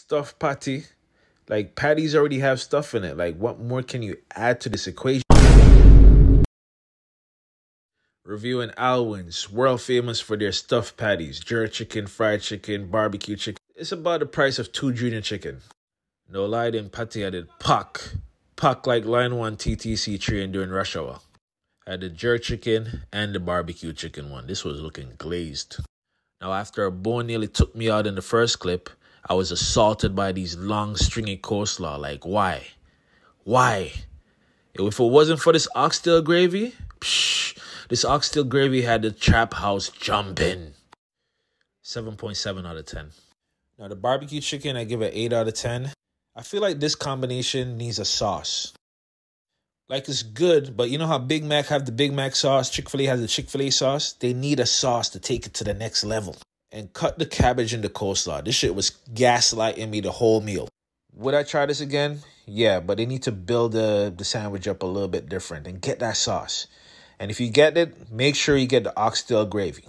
stuffed patty. Like, patties already have stuff in it. Like, what more can you add to this equation? Reviewing Allwyn's, world famous for their stuffed patties. Jerk chicken, fried chicken, barbecue chicken. It's about the price of 2 junior chicken. No lie, them patty I did pack like line 1 TTC train during rush hour. I had the jerk chicken and the barbecue chicken one. This was looking glazed. Now, after a bone nearly took me out in the first clip, I was assaulted by these long stringy coleslaw. Like, why? Why? If it wasn't for this oxtail gravy, this oxtail gravy had the trap house jumping. 7.7 out of 10. Now, the barbecue chicken, I give it 8 out of 10. I feel like this combination needs a sauce. Like, it's good, but you know how Big Mac have the Big Mac sauce, Chick-fil-A has the Chick-fil-A sauce? They need a sauce to take it to the next level. And cut the cabbage into coleslaw. This shit was gaslighting me the whole meal. Would I try this again? Yeah, but they need to build the sandwich up a little bit different and get that sauce. And if you get it, make sure you get the oxtail gravy.